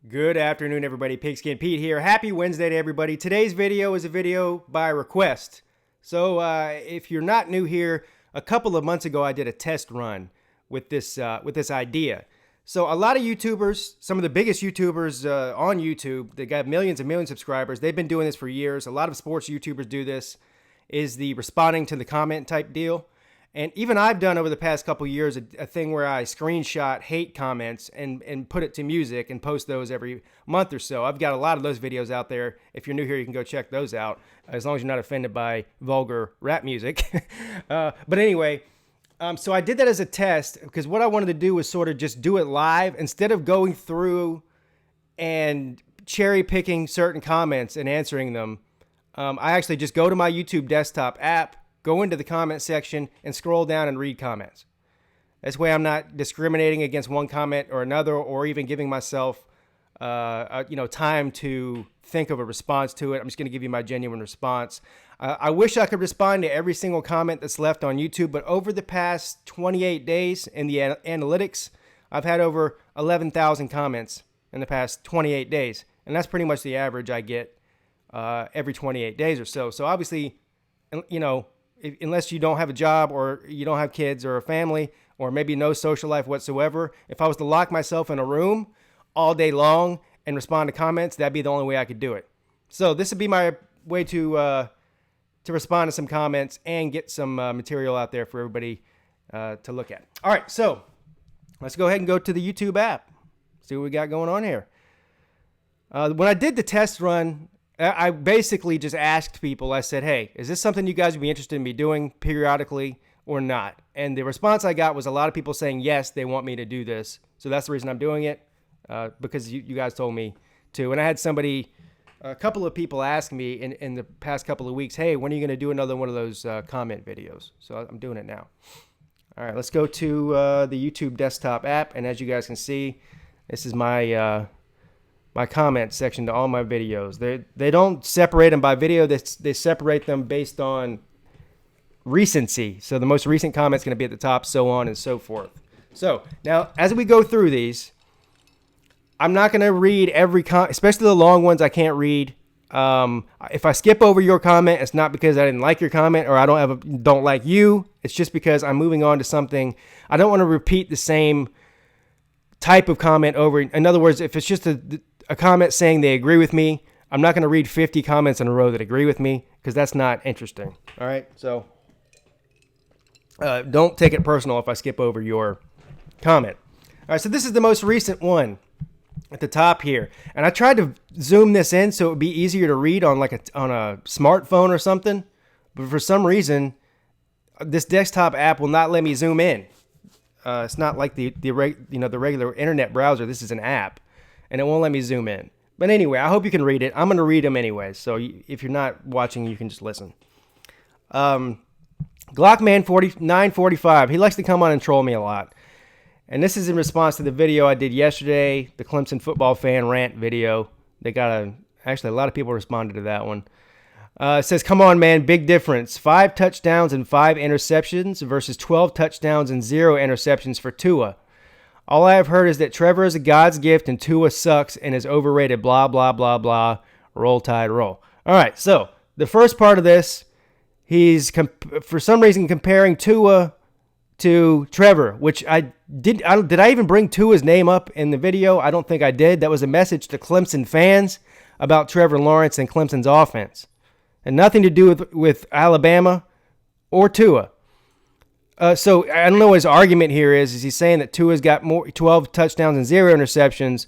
Good afternoon, everybody. Pigskin Pete here. Happy Wednesday to everybody. Today's video is a video by request. So if you're not new here, a couple of months ago I did a test run with this idea. So a lot of YouTubers, some of the biggest YouTubers on YouTube, they got millions and millions of subscribers. They've been doing this for years. A lot of sports YouTubers do this. Is the responding to the comment type deal. And even I've done over the past couple years a thing where I screenshot hate comments and put it to music and post those every month or so. I've got a lot of those videos out there. If you're new here, you can go check those out, as long as you're not offended by vulgar rap music. But anyway, so I did that as a test because what I wanted to do was sort of just do it live instead of going through and cherry picking certain comments and answering them. I actually just go to my YouTube desktop app, go into the comment section, and scroll down and read comments. This way I'm not discriminating against one comment or another, or even giving myself time to think of a response to it. I'm just going to give you my genuine response. I wish I could respond to every single comment that's left on YouTube, but over the past 28 days in the analytics, I've had over 11,000 comments in the past 28 days. And that's pretty much the average I get every 28 days or so. So obviously, unless you don't have a job or you don't have kids or a family or maybe no social life whatsoever, if I was to lock myself in a room all day long and respond to comments, that'd be the only way I could do it. So this would be my way to respond to some comments and get some material out there for everybody to look at. All right, so let's go ahead and go to the YouTube app. See what we got going on here. When I did the test run, I basically just asked people, I said, hey, is this something you guys would be interested in me doing periodically or not? And the response I got was a lot of people saying, yes, they want me to do this. So that's the reason I'm doing it, because you guys told me to. And I had a couple of people ask me in the past couple of weeks, hey, when are you going to do another one of those comment videos? So I'm doing it now. All right, let's go to the YouTube desktop app. And as you guys can see, this is my comment section to all my videos. They don't separate them by video. They separate them based on recency. So the most recent comment's going to be at the top, so on and so forth. So now, as we go through these, I'm not going to read every comment, especially the long ones I can't read. If I skip over your comment, it's not because I didn't like your comment or I don't like you. It's just because I'm moving on to something. I don't want to repeat the same type of comment over. In other words, if it's just a comment saying they agree with me, I'm not going to read 50 comments in a row that agree with me because that's not interesting. All right, so don't take it personal if I skip over your comment. All right, so this is the most recent one at the top here, and I tried to zoom this in so it would be easier to read on on a smartphone or something, but for some reason this desktop app will not let me zoom in. It's not like the regular internet browser. This is an app, and it won't let me zoom in. But anyway, I hope you can read it. I'm going to read them anyway, so if you're not watching, you can just listen. Glockman 945, he likes to come on and troll me a lot. And this is in response to the video I did yesterday, the Clemson football fan rant video. Actually, a lot of people responded to that one. It says, come on, man, big difference. 5 touchdowns and 5 interceptions versus 12 touchdowns and 0 interceptions for Tua. All I have heard is that Trevor is a God's gift and Tua sucks and is overrated, blah, blah, blah, blah. Roll Tide, roll. All right, so the first part of this, he's, for some reason, comparing Tua to Trevor, which did I even bring Tua's name up in the video? I don't think I did. That was a message to Clemson fans about Trevor Lawrence and Clemson's offense. And nothing to do with Alabama or Tua. So I don't know what his argument here is he's saying that Tua's got 12 touchdowns and 0 interceptions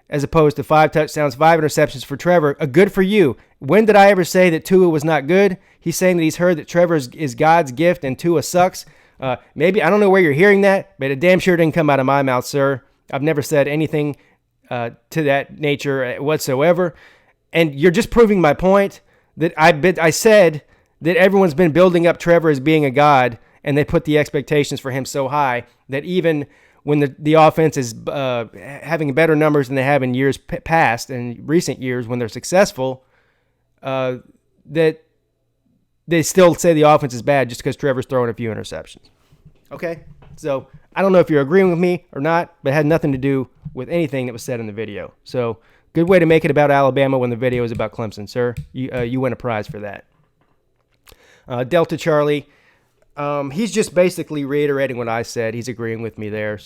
as opposed to 5 touchdowns, 5 interceptions for Trevor. Good for you. When did I ever say that Tua was not good? He's saying that he's heard that Trevor is God's gift and Tua sucks. Maybe, I don't know where you're hearing that, but it damn sure didn't come out of my mouth, sir. I've never said anything to that nature whatsoever. And you're just proving my point that I said that everyone's been building up Trevor as being a god, and they put the expectations for him so high that even when the offense is having better numbers than they have in years past and recent years when they're successful, that they still say the offense is bad just because Trevor's throwing a few interceptions. Okay? So I don't know if you're agreeing with me or not, but it had nothing to do with anything that was said in the video. So good way to make it about Alabama when the video is about Clemson, sir. You win a prize for that. Delta Charlie, he's just basically reiterating what I said. He's agreeing with me there.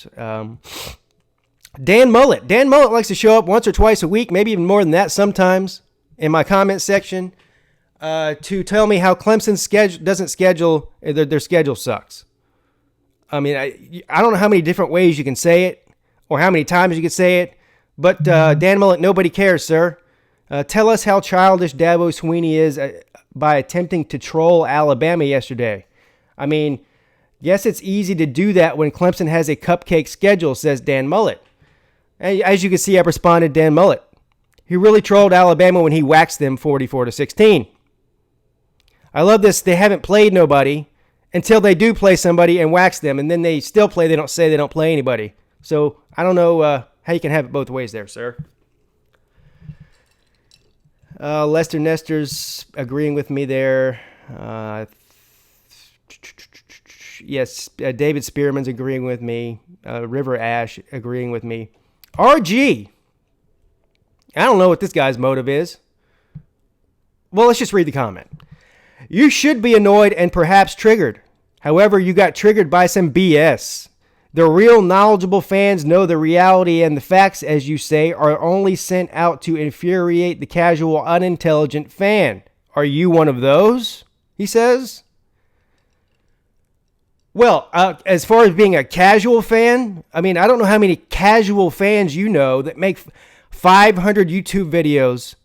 Dan Mullet likes to show up once or twice a week, maybe even more than that sometimes, in my comment section to tell me how Clemson's schedule doesn't schedule, their schedule sucks. I mean, I don't know how many different ways you can say it or how many times you can say it, but Dan Mullet, nobody cares, sir. Tell us how childish Dabo Swinney is by attempting to troll Alabama yesterday. I mean, yes, it's easy to do that when Clemson has a cupcake schedule, says Dan Mullet. As you can see, I responded, Dan Mullet. He really trolled Alabama when he waxed them 44-16. I love this. They haven't played nobody until they do play somebody and wax them, and then they still play. They don't say they don't play anybody. So I don't know how you can have it both ways there, sir. Lester Nestor's agreeing with me there. Yes, David Spearman's agreeing with me. River Ash agreeing with me. RG. I don't know what this guy's motive is. Well, let's just read the comment. You should be annoyed and perhaps triggered. However, you got triggered by some BS. The real knowledgeable fans know the reality, and the facts, as you say, are only sent out to infuriate the casual, unintelligent fan. Are you one of those? He says. Well, as far as being a casual fan, I mean, I don't know how many casual fans you know that make 500 YouTube videos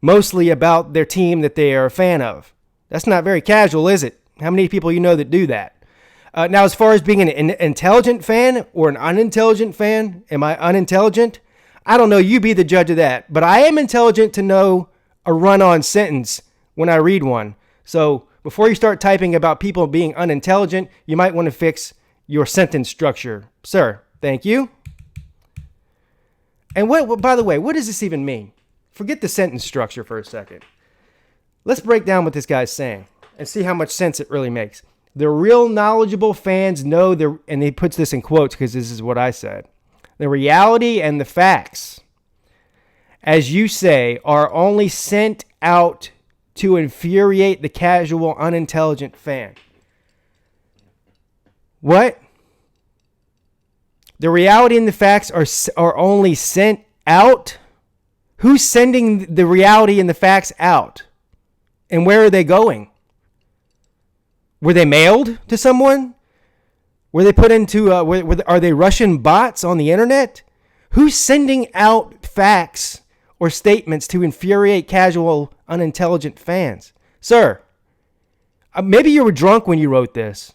mostly about their team that they are a fan of. That's not very casual, is it? How many people you know that do that? Now, as far as being an intelligent fan or an unintelligent fan, am I unintelligent? I don't know. You be the judge of that. But I am intelligent to know a run-on sentence when I read one. So before you start typing about people being unintelligent, you might want to fix your sentence structure. Sir, thank you. And by the way, what does this even mean? Forget the sentence structure for a second. Let's break down what this guy's saying and see how much sense it really makes. The real knowledgeable fans know and he puts this in quotes because this is what I said. The reality and the facts, as you say, are only sent out to infuriate the casual, unintelligent fan. What? The reality and the facts are only sent out? Who's sending the reality and the facts out? And where are they going? Were they mailed to someone? Were they put into, are they Russian bots on the internet? Who's sending out facts or statements to infuriate casual, unintelligent fans? Sir, maybe you were drunk when you wrote this.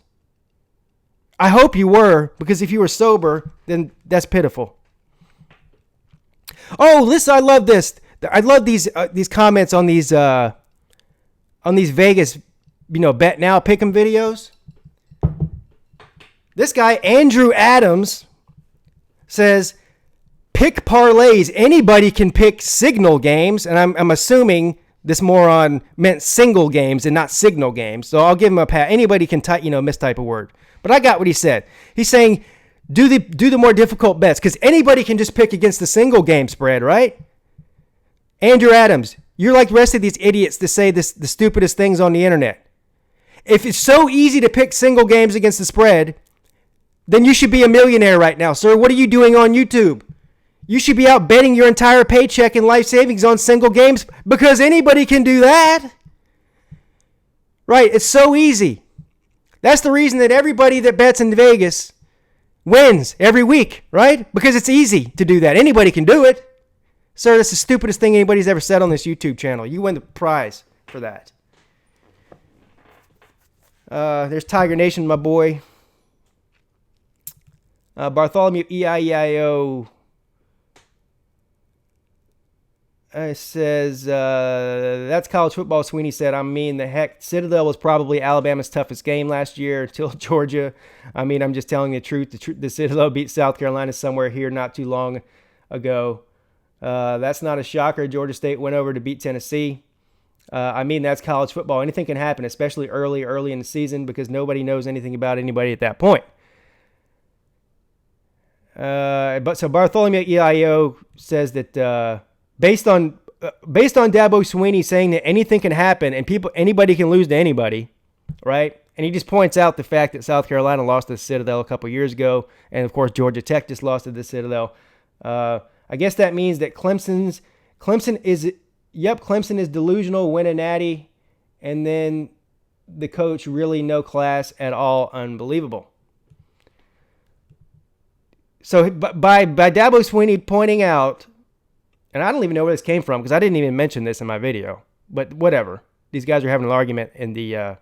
I hope you were, because if you were sober, then that's pitiful. Oh, listen, I love this. I love these comments on these Vegas, bet now pick'em videos. This guy Andrew Adams says, pick parlays. Anybody can pick signal games, and I'm assuming this moron meant single games and not signal games. So I'll give him a pat. Anybody can mistype a word. But I got what he said. He's saying do the more difficult bets because anybody can just pick against the single game spread, right? Andrew Adams, you're like the rest of these idiots to say the stupidest things on the internet. If it's so easy to pick single games against the spread, then you should be a millionaire right now, sir. What are you doing on YouTube? You should be out betting your entire paycheck and life savings on single games because anybody can do that. Right, it's so easy. That's the reason that everybody that bets in Vegas wins every week, right? Because it's easy to do that. Anybody can do it. Sir, that's the stupidest thing anybody's ever said on this YouTube channel. You win the prize for that. There's Tiger Nation, my boy. Bartholomew EIEIO says, that's college football, Sweeney said. I mean, the heck, Citadel was probably Alabama's toughest game last year until Georgia. I mean, I'm just telling the truth. The Citadel beat South Carolina somewhere here not too long ago. That's not a shocker. Georgia State went over to beat Tennessee. I mean, that's college football. Anything can happen, especially early in the season because nobody knows anything about anybody at that point. But so Bartholomew EIO says that based on Dabo Swinney saying that anything can happen and anybody can lose to anybody, right? And he just points out the fact that South Carolina lost to the Citadel a couple years ago, and of course Georgia Tech just lost to the Citadel. I guess that means that Clemson is delusional, win a natty, and then the coach really no class at all, unbelievable. So by Dabo Swinney pointing out, and I don't even know where this came from because I didn't even mention this in my video, but whatever. These guys are having an argument in the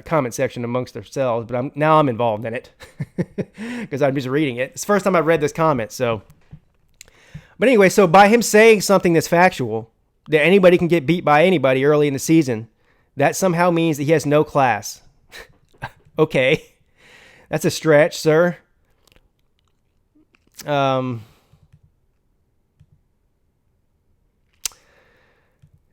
comment section amongst themselves, but I'm involved in it because I'm just reading it. It's the first time I've read this comment. So, but anyway, so by him saying something that's factual, that anybody can get beat by anybody early in the season, that somehow means that he has no class. Okay, that's a stretch, sir.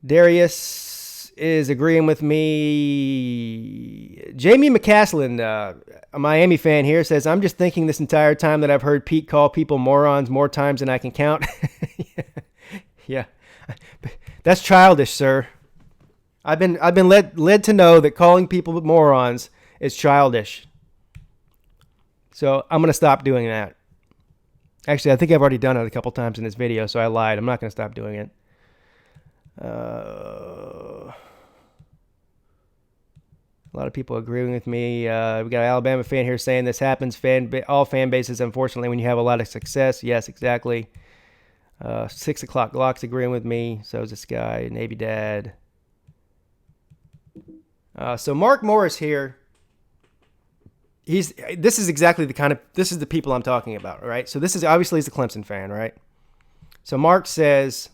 Darius is agreeing with me. Jamie McCaslin, a Miami fan here, says, I'm just thinking this entire time that I've heard Pete call people morons more times than I can count. Yeah. That's childish, sir. I've been led to know that calling people morons is childish. So I'm going to stop doing that. Actually, I think I've already done it a couple times in this video, so I lied. I'm not going to stop doing it. A lot of people agreeing with me. We got an Alabama fan here saying this happens. All fan bases, unfortunately, when you have a lot of success. Yes, exactly. 6 o'clock Glock's agreeing with me. So is this guy, Navy Dad. So Mark Morris here. This is the people I'm talking about, right? So this is obviously he's a Clemson fan, right? So Mark says,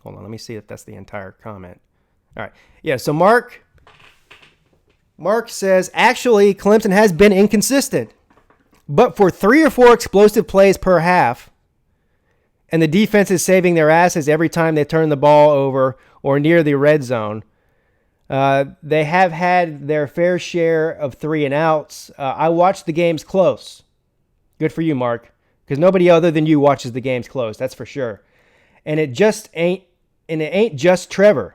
hold on, let me see if that's the entire comment. All right. Yeah, so Mark says, actually, Clemson has been inconsistent, but for 3 or 4 explosive plays per half, and the defense is saving their asses every time they turn the ball over or near the red zone. They have had their fair share of 3 and outs. I watched the games close. Good for you, Mark, because nobody other than you watches the games close. That's for sure. And it ain't just Trevor.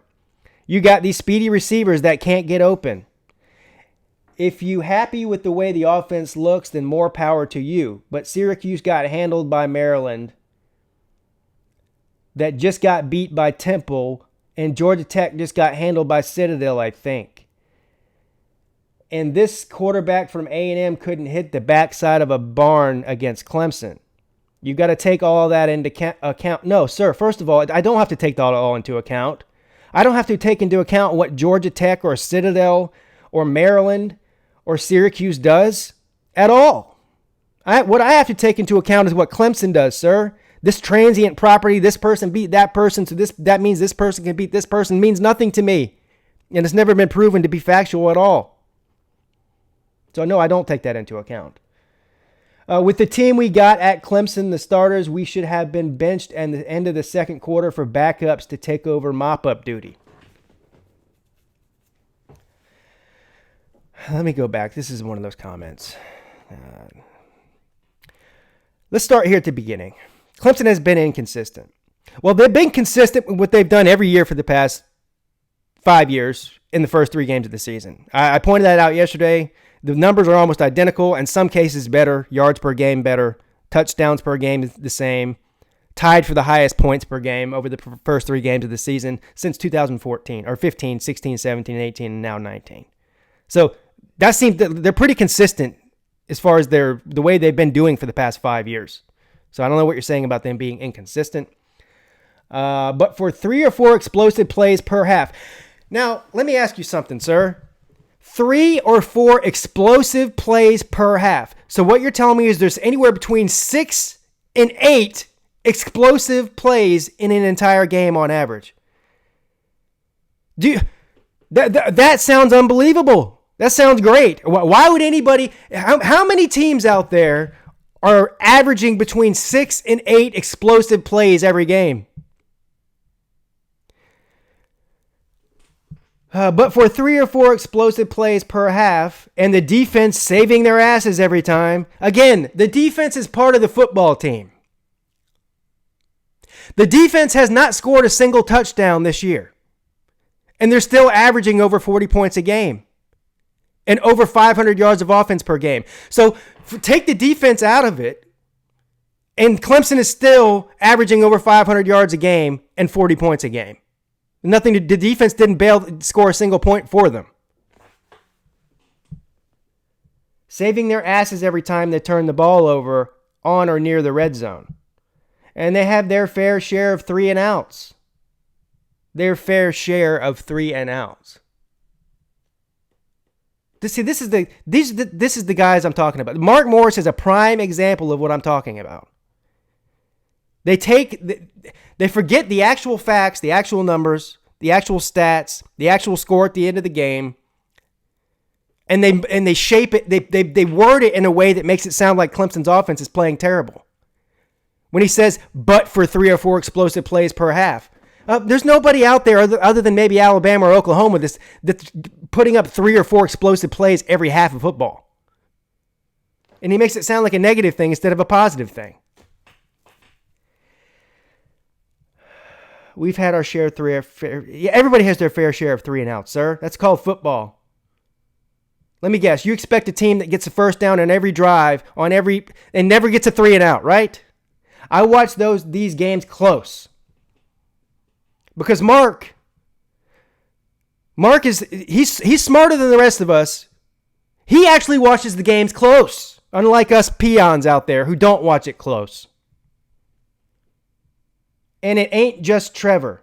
You got these speedy receivers that can't get open. If you happy with the way the offense looks, then more power to you. But Syracuse got handled by Maryland, that just got beat by Temple, and Georgia Tech just got handled by Citadel, I think. And this quarterback from A&M couldn't hit the backside of a barn against Clemson. You got to take all that into account. No, sir, first of all, I don't have to take that all into account. I don't have to take into account what Georgia Tech or Citadel or Maryland or Syracuse does at all. What I have to take into account is what Clemson does, sir. This transient property, this person beat that person, so that means this person can beat this person, means nothing to me. And it's never been proven to be factual at all. So no, I don't take that into account. With the team we got at Clemson, the starters, we should have been benched at the end of the second quarter for backups to take over mop-up duty. Let me go back. This is one of those comments. Let's start here at the beginning. Clemson has been inconsistent. Well, they've been consistent with what they've done every year for the past 5 years in the first 3 games of the season. I pointed that out yesterday. The numbers are almost identical. In some cases, better. Yards per game, better. Touchdowns per game is the same. Tied for the highest points per game over the first 3 games of the season since 2014, or 15, 16, 17, 18, and now 19. So that seems that they're pretty consistent as far as the way they've been doing for the past 5 years. So I don't know what you're saying about them being inconsistent. But for 3 or 4 explosive plays per half. Now, let me ask you something, sir. 3 or 4 explosive plays per half. So what you're telling me is there's anywhere between 6 and 8 explosive plays in an entire game on average. That sounds unbelievable. That sounds great. Why would anybody... How many teams out there are averaging between 6 and 8 explosive plays every game? But for 3 or 4 explosive plays per half and the defense saving their asses every time, again, the defense is part of the football team. The defense has not scored a single touchdown this year. And they're still averaging over 40 points a game and over 500 yards of offense per game. So take the defense out of it, and Clemson is still averaging over 500 yards a game and 40 points a game. The defense didn't score a single point for them. Saving their asses every time they turn the ball over on or near the red zone. And they have their fair share of 3 and outs. Their fair share of 3 and outs. This is the guys I'm talking about. Mark Morris is a prime example of what I'm talking about. They forget the actual facts, the actual numbers, the actual stats, the actual score at the end of the game, and they shape it. They word it in a way that makes it sound like Clemson's offense is playing terrible. When he says, but for 3 or 4 explosive plays per half. There's nobody out there other than maybe Alabama or Oklahoma that's putting up 3 or 4 explosive plays every half of football. And he makes it sound like a negative thing instead of a positive thing. We've had our share of everybody has their fair share of 3 and outs, sir. That's called football. Let me guess. You expect a team that gets a first down on every drive, and never gets a 3 and out, right? I watch these games close. Because Mark he's smarter than the rest of us. He actually watches the games close, unlike us peons out there who don't watch it close. And it ain't just Trevor.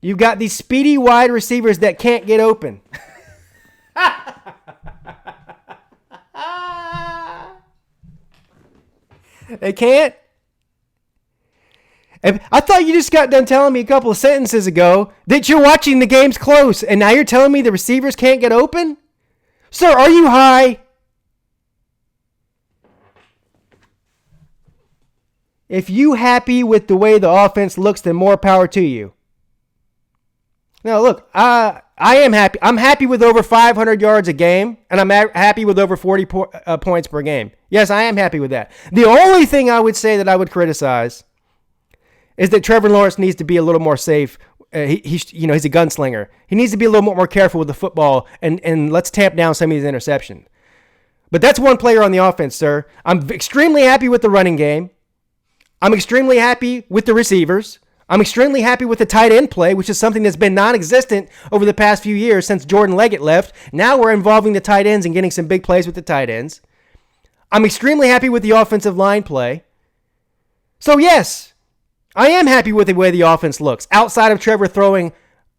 You've got these speedy wide receivers that can't get open. They can't. I thought you just got done telling me a couple of sentences ago that you're watching the games close, and now you're telling me the receivers can't get open? Sir, are you high? If you happy with the way the offense looks, then more power to you. Now, look, I am happy. I'm happy with over 500 yards a game, and I'm happy with over 40 points per game. Yes, I am happy with that. The only thing I would say that I would criticize is that Trevor Lawrence needs to be a little more safe. He's a gunslinger. He needs to be a little more careful with the football, and let's tamp down some of these interceptions. But that's one player on the offense, sir. I'm extremely happy with the running game. I'm extremely happy with the receivers. I'm extremely happy with the tight end play, which is something that's been non-existent over the past few years since Jordan Leggett left. Now we're involving the tight ends and getting some big plays with the tight ends. I'm extremely happy with the offensive line play. So yes, I am happy with the way the offense looks, outside of Trevor throwing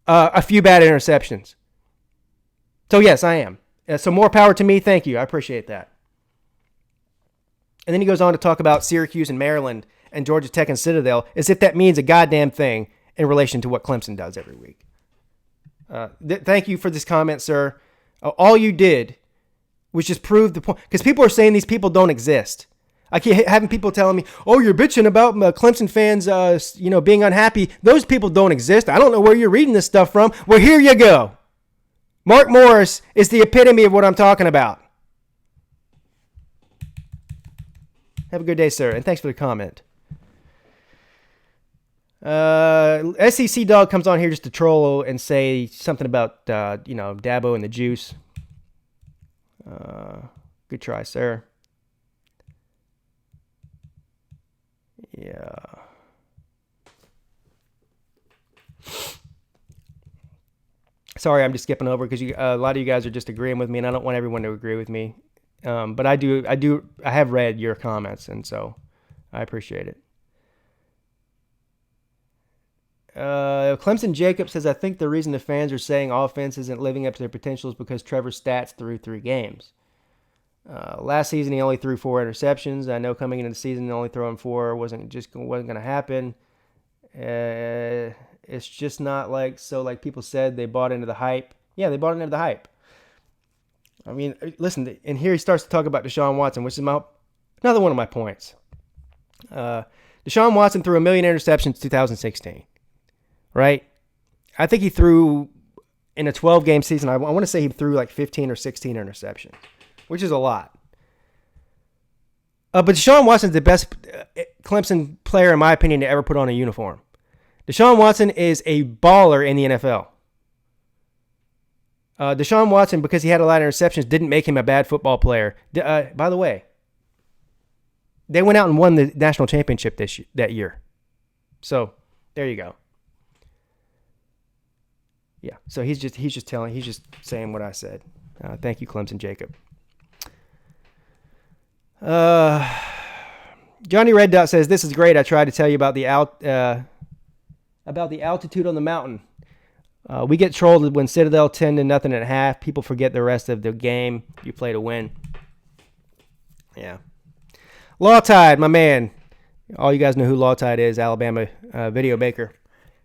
a few bad interceptions. So yes, I am. So more power to me. Thank you. I appreciate that. And then he goes on to talk about Syracuse and Maryland and Georgia Tech and Citadel, as if that means a goddamn thing in relation to what Clemson does every week. Thank you for this comment, sir. All you did was just prove the point. Because people are saying these people don't exist. I keep having people telling me, oh, you're bitching about Clemson fans being unhappy. Those people don't exist. I don't know where you're reading this stuff from. Well, here you go. Mark Morris is the epitome of what I'm talking about. Have a good day, sir, and thanks for the comment. SEC Dog comes on here just to troll and say something about, Dabo and the juice. Good try, sir. Yeah. Sorry, I'm just skipping over because a lot of you guys are just agreeing with me, and I don't want everyone to agree with me. But I have read your comments, and so I appreciate it. Clemson Jacob says, I think the reason the fans are saying offense isn't living up to their potential is because Trevor's stats through 3 games. Last season, he only threw 4 interceptions. I know coming into the season, only throwing 4 wasn't going to happen. It's just not like people said they bought into the hype. Yeah, they bought into the hype. I mean, listen, and here he starts to talk about Deshaun Watson, which is another one of my points. Deshaun Watson threw 1 million interceptions in 2016, right? I think he threw in a 12-game season, I want to say he threw like 15 or 16 interceptions, which is a lot. But Deshaun Watson's the best Clemson player, in my opinion, to ever put on a uniform. Deshaun Watson is a baller in the NFL. Deshaun Watson, because he had a lot of interceptions, didn't make him a bad football player. By the way, they went out and won the national championship that year. So there you go. Yeah. So he's just saying what I said. Thank you, Clemson Jacob. Johnny Red Dot says, "This is great. I tried to tell you about the altitude on the mountain. We get trolled when Citadel 10-0 at half. People forget the rest of the game. You play to win." Yeah. Law Tide, my man. All you guys know who Law Tide is. Alabama video maker.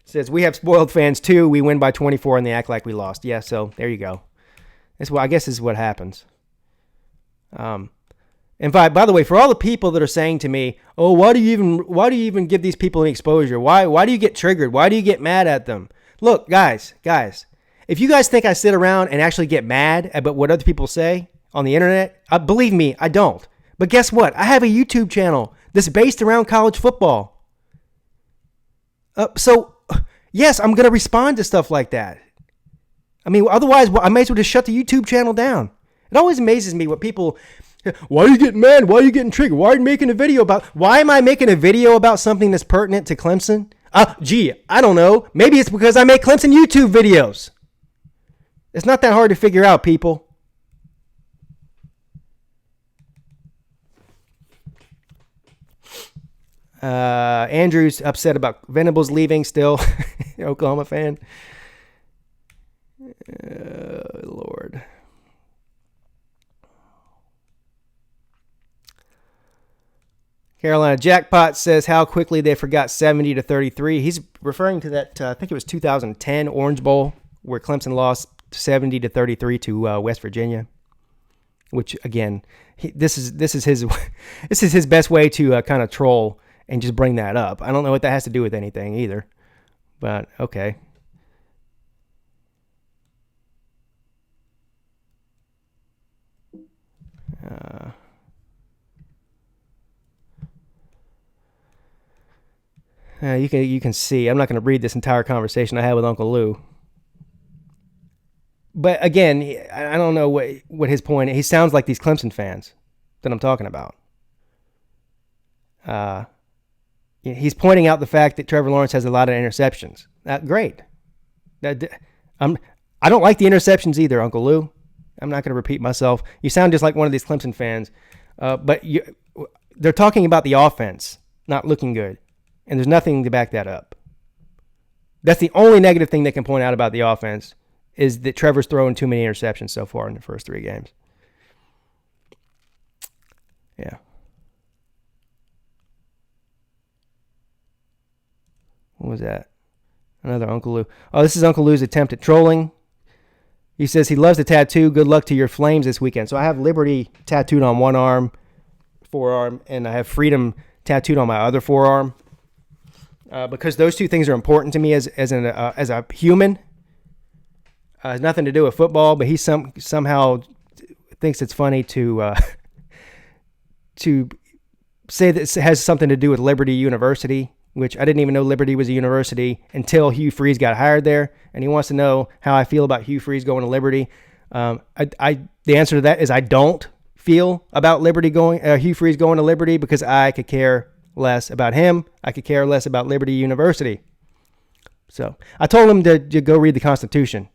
Says, "We have spoiled fans too. We win by 24 and they act like we lost." Yeah. So there you go. I guess this is what happens. And by the way, for all the people that are saying to me, "Oh, why do you even give these people any exposure? Why do you get triggered? Why do you get mad at them?" Look, guys, if you guys think I sit around and actually get mad about what other people say on the internet, believe me, I don't. But guess what? I have a YouTube channel that's based around college football. So, yes, I'm going to respond to stuff like that. I mean, otherwise, I may as well just shut the YouTube channel down. It always amazes me what people... Why are you getting mad? Why are you getting triggered? Why are you making a video about... Why am I making a video about something that's pertinent to Clemson? I don't know. Maybe it's because I make Clemson YouTube videos. It's not that hard to figure out, people. Andrew's upset about Venables leaving still. Oklahoma fan. Lord. Carolina Jackpot says how quickly they forgot 70-33. He's referring to that, I think it was 2010 Orange Bowl, where Clemson lost 70-33 to West Virginia. Which again, this is his best way to kind of troll and just bring that up. I don't know what that has to do with anything either, but okay. You can see. I'm not going to read this entire conversation I had with Uncle Lou. But again, I don't know what his point is. He sounds like these Clemson fans that I'm talking about. He's pointing out the fact that Trevor Lawrence has a lot of interceptions. Great. I don't like the interceptions either, Uncle Lou. I'm not going to repeat myself. You sound just like one of these Clemson fans. But they're talking about the offense not looking good. And there's nothing to back that up. That's the only negative thing they can point out about the offense is that Trevor's throwing too many interceptions so far in the first 3 games. Yeah. What was that? Another Uncle Lou. Oh, this is Uncle Lou's attempt at trolling. He says he loves the tattoo. Good luck to your Flames this weekend. So I have Liberty tattooed on one forearm, and I have Freedom tattooed on my other forearm. Because those two things are important to me as a human. It has nothing to do with football, but he somehow thinks it's funny to say that it has something to do with Liberty University, which I didn't even know Liberty was a university until Hugh Freeze got hired there, and he wants to know how I feel about Hugh Freeze going to Liberty. The answer to that is I don't feel about Hugh Freeze going to Liberty because I could care less about him. I could care less about Liberty University. So I told him to go read the Constitution.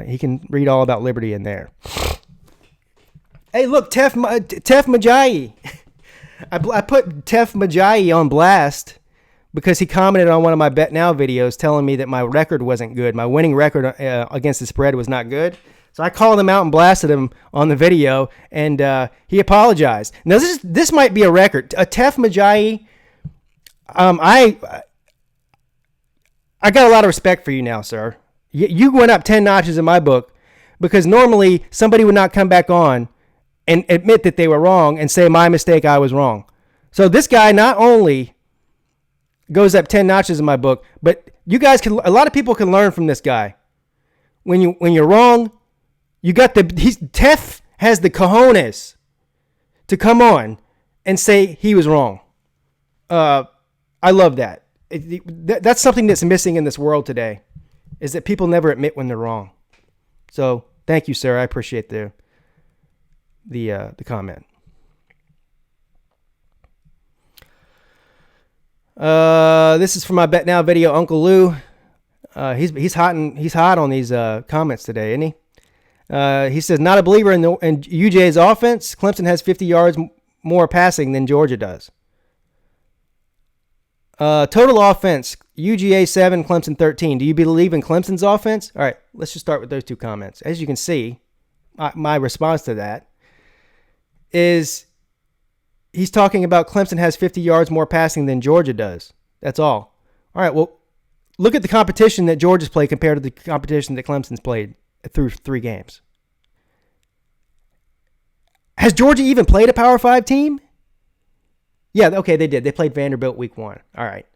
He can read all about liberty in there. Hey, look, Tef Majayi. I put Tef Majayi on blast because he commented on one of my Bet Now videos telling me that my record wasn't good. My winning record against the spread was not good. So I called him out and blasted him on the video, and he apologized. Now, this might be a record. Tef Majayi, I got a lot of respect for you now, sir. You went up 10 notches in my book because normally somebody would not come back on and admit that they were wrong and say, my mistake, I was wrong. So this guy not only goes up 10 notches in my book, but a lot of people can learn from this guy. when you're wrong, you got Tef has the cojones to come on and say he was wrong. I love that. That's something that's missing in this world today, is that people never admit when they're wrong. So thank you, sir. I appreciate the comment. This is from my Bet Now video, Uncle Lou. He's hot on these comments today, isn't he? He says, not a believer in UJ's offense. Clemson has 50 yards more passing than Georgia does. Total offense, UGA 7, Clemson 13. Do you believe in Clemson's offense? All right, let's just start with those two comments. As you can see, my response to that is he's talking about Clemson has 50 yards more passing than Georgia does. That's all. All right, well, look at the competition that Georgia's played compared to the competition that Clemson's played through 3 games. Has Georgia even played a Power 5 team? Yeah, okay, they did. They played Vanderbilt week 1. All right.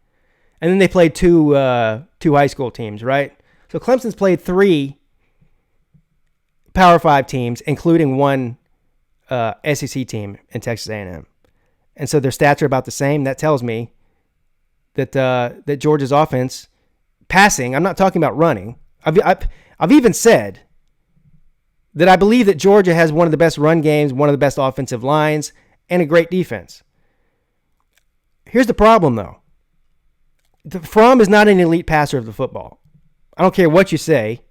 And then they played two high school teams, right? So Clemson's played 3 Power 5 teams, including 1 SEC team in Texas A&M. And so their stats are about the same. That tells me that Georgia's offense, passing, I'm not talking about running. I've even said that I believe that Georgia has one of the best run games, one of the best offensive lines, and a great defense. Here's the problem, though. Fromm is not an elite passer of the football. I don't care what you say.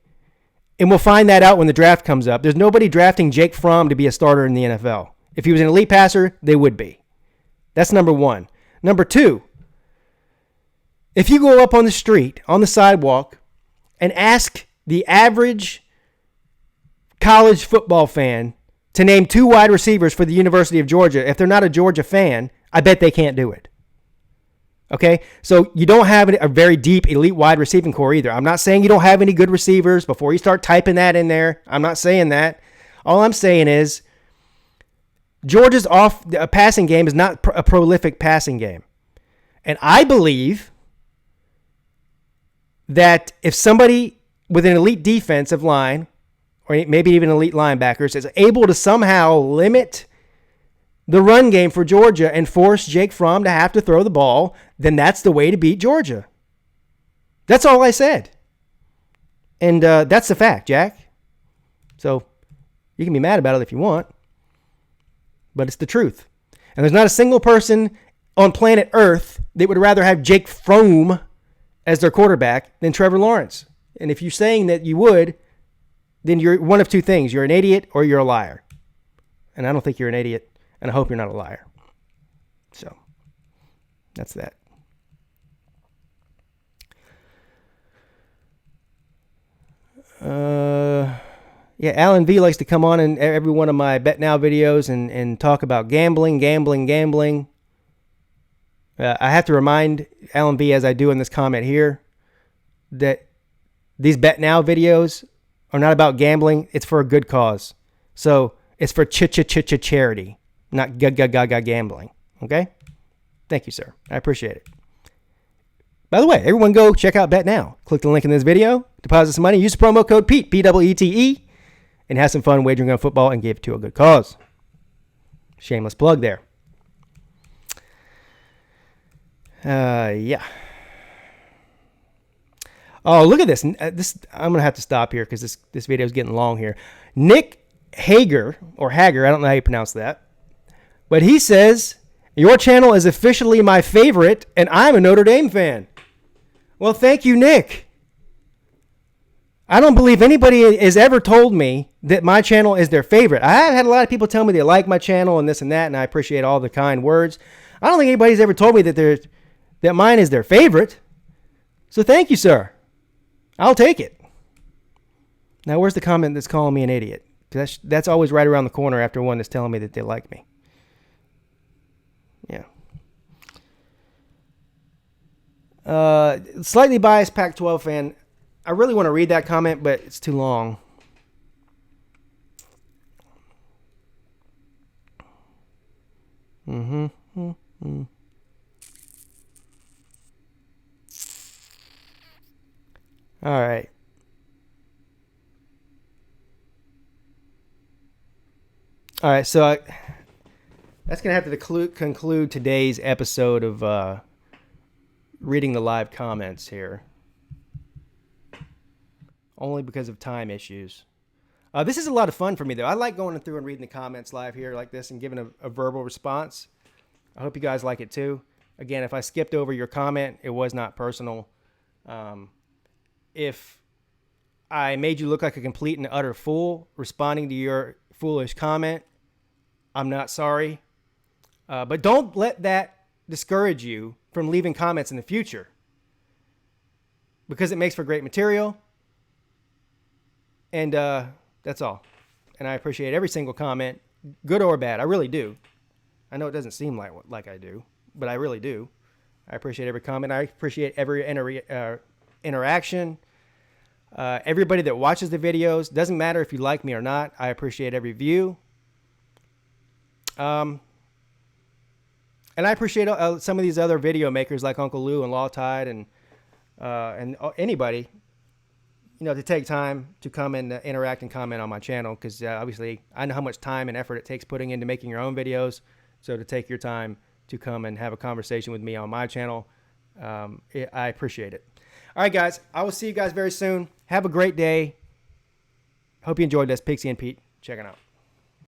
And we'll find that out when the draft comes up. There's nobody drafting Jake Fromm to be a starter in the NFL. If he was an elite passer, they would be. That's number 1. Number 2, if you go up on the street, on the sidewalk, and ask the average college football fan to name 2 wide receivers for the University of Georgia, if they're not a Georgia fan, I bet they can't do it. Okay, so you don't have a very deep elite wide receiving core either. I'm not saying you don't have any good receivers before you start typing that in there. I'm not saying that. All I'm saying is Georgia's passing game is not a prolific passing game. And I believe that if somebody with an elite defensive line, or maybe even elite linebackers, is able to somehow limit the run game for Georgia and force Jake Fromm to have to throw the ball, then that's the way to beat Georgia. That's all I said. And that's the fact, Jack. So you can be mad about it if you want, but it's the truth. And there's not a single person on planet Earth that would rather have Jake Fromm as their quarterback than Trevor Lawrence. And if you're saying that you would, then you're one of 2 things. You're an idiot or you're a liar. And I don't think you're an idiot. And I hope you're not a liar. So, that's that. Yeah, Alan V likes to come on in every one of my Bet Now videos and talk about gambling. I have to remind Alan V, as I do in this comment here, that these Bet Now videos are not about gambling. It's for a good cause. So, it's for charity. Not gambling. Okay? Thank you, sir. I appreciate it. By the way, everyone go check out Bet Now. Click the link in this video, deposit some money, use the promo code Peete, P-E-E-T-E, and have some fun wagering on football and give it to a good cause. Shameless plug there. Yeah. Oh, look at this. I'm going to have to stop here because this video is getting long here. Nick Hager, or Hager, I don't know how you pronounce that. But he says, your channel is officially my favorite, and I'm a Notre Dame fan. Well, thank you, Nick. I don't believe anybody has ever told me that my channel is their favorite. I have had a lot of people tell me they like my channel and this and that, and I appreciate all the kind words. I don't think anybody's ever told me that mine is their favorite. So thank you, sir. I'll take it. Now, where's the comment that's calling me an idiot? That's always right around the corner after one that's telling me that they like me. Yeah. Slightly biased Pac-12 fan. I really want to read that comment, but it's too long. All right. All right, so that's going to have to conclude today's episode of reading the live comments here. Only because of time issues. This is a lot of fun for me, though. I like going through and reading the comments live here like this and giving a verbal response. I hope you guys like it, too. Again, if I skipped over your comment, it was not personal. If I made you look like a complete and utter fool responding to your foolish comment, I'm not sorry. But don't let that discourage you from leaving comments in the future, because it makes for great material. And that's all. And I appreciate every single comment, good or bad. I really do. I know it doesn't seem like I do, but I really do. I appreciate every comment. I appreciate every interaction. Everybody that watches the videos, doesn't matter if you like me or not. I appreciate every view. And I appreciate some of these other video makers like Uncle Lou and Law Tide and anybody, to take time to come and interact and comment on my channel, because obviously I know how much time and effort it takes putting into making your own videos. So to take your time to come and have a conversation with me on my channel, I appreciate it. All right, guys, I will see you guys very soon. Have a great day. Hope you enjoyed this. Pixie and Pete checking out.